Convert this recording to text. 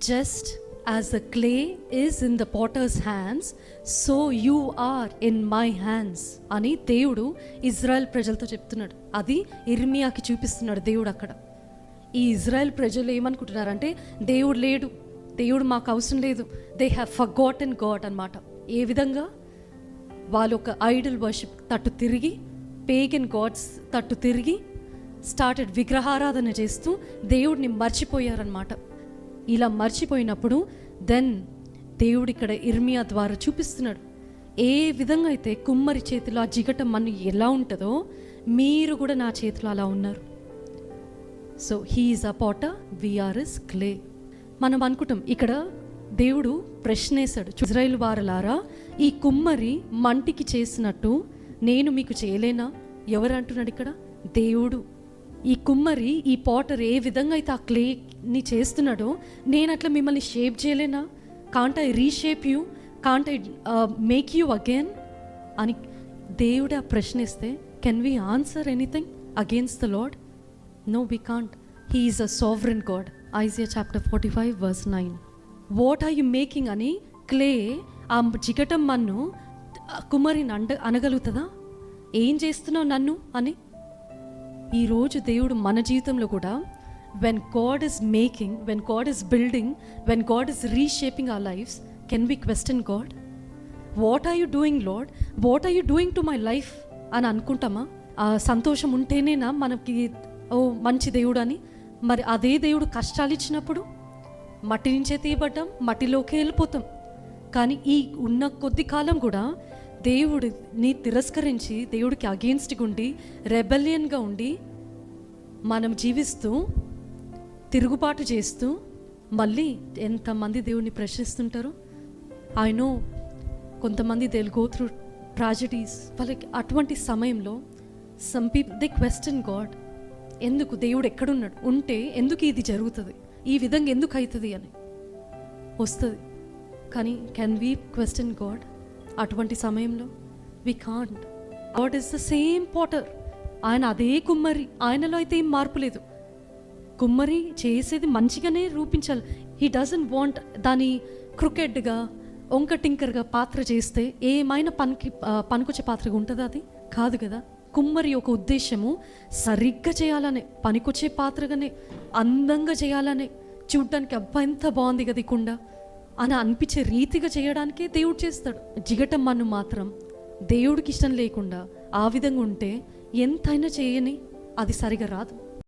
Just as the clay is in the potter's hands, so you are in my hands అని దేవుడు Israel ప్రజలతో చెప్తున్నాడు. అది ఇర్మియాకి చూపిస్తున్నాడు దేవుడు అక్కడ. ఈ ఇజ్రాయెల్ ప్రజలు ఏమనుకుంటున్నారంటే దేవుడు లేడు, దేవుడు మాకు అవసరం లేదు, దే హ్యావ్ ఫర్గాటన్ గాడ్ అన్నమాట. ఏ విధంగా? వాళ్ళు ఒక ఐడల్ వర్షిప్ తట్టు తిరిగి, పేగన్ గాడ్స్ తట్టు తిరిగి స్టార్టెడ్ విగ్రహారాధన చేస్తూ దేవుడిని మర్చిపోయారనమాట. ఇలా మర్చిపోయినప్పుడు దెన్ దేవుడు ఇక్కడ ఇర్మియా ద్వారా చూపిస్తున్నాడు, ఏ విధంగా అయితే కుమ్మరి చేతిలో ఆ జిగట మన్ను ఎలా ఉంటుందో మీరు కూడా నా చేతిలో అలా ఉన్నారు. So he is a potter, we are is clay. మనం అనుకుంటాం ఇక్కడ దేవుడు ప్రశ్న వేశాడు, ఇజ్రాయేలు వారలారా, ఈ కుమ్మరి మంటికి చేసినట్టు నేను మీకు చేయలేనా? ఎవరు అంటున్నాడు ఇక్కడ? దేవుడు. ఈ కుమ్మరి, ఈ పాటర్ ఏ విధంగా అయితే ఆ క్లేని చేస్తున్నాడో నేను అట్లా మిమ్మల్ని షేప్ చేయలేనా? Can't I reshape you? Can't I make you again అని దేవుడు ఆ ప్రశ్న ఇస్తే, can we answer anything against the lord? No, we can't. He is a sovereign God. Isaiah chapter 45 verse 9. What are you making అని clay ఆ జిగటం మన్ను కుమ్మరిని అనగలుగుతుందా? ఏం చేస్తున్నావు నన్ను అని. ఈరోజు దేవుడు మన జీవితంలో కూడా when God is making, when God is building, when God is reshaping our lives, can we question God? What are you doing, Lord? What are you doing to my life అని అనుకుంటామా? ఆ సంతోషం ఉంటేనేనా మనకి ఓ మంచి దేవుడు అని? మరి అదే దేవుడు కష్టాలు ఇచ్చినప్పుడు మట్టి నుంచే తీయబడ్డాం, మట్టిలోకి వెళ్ళిపోతాం. కానీ ఈ ఉన్న కొద్ది కాలం కూడా దేవుడిని తిరస్కరించి, దేవుడికి అగేన్స్ట్గా ఉండి, రెబెలియన్గా ఉండి మనం జీవిస్తూ, తిరుగుబాటు చేస్తూ, మళ్ళీ ఎంతమంది దేవుడిని ప్రశ్నిస్తుంటారు. ఐ నో కొంతమంది they will go through tragedies. వాళ్ళకి అటువంటి సమయంలో some people they question God. ఎందుకు దేవుడు ఎక్కడున్నాడు? ఉంటే ఎందుకు ఇది జరుగుతుంది? ఈ విధంగా ఎందుకు అవుతుంది అని వస్తుంది. కానీ కెన్ వీ క్వశ్చన్ గాడ్ అటువంటి సమయంలో? We can't. God is the same Potter. ఆయన అదే కుమ్మరి, ఆయనలో అయితే ఏం మార్పు లేదు. కుమ్మరి చేసేది మంచిగానే రూపించాలి. హీ డజంట్ వాంట్ దాని క్రికెట్గా ఒంకటింకర్గా పాత్ర చేస్తే ఏమైనా పనికొచ్చే పాత్రగా ఉంటుందా? అది కాదు కదా. కుమ్మరి యొక్క ఉద్దేశము సరిగ్గా చేయాలనే, పనికొచ్చే పాత్రగానే, అందంగా చేయాలనే, చూడ్డానికి అబ్బా ఎంత బాగుంది కదా ఈ కుండ అని అనిపించే రీతిగా చేయడానికే దేవుడు చేస్తాడు. జిగటం మన్ను మాత్రం దేవుడికి ఇష్టం లేకుండా ఆ విధంగా ఉంటే ఎంతైనా చేయని అది సరిగా రాదు.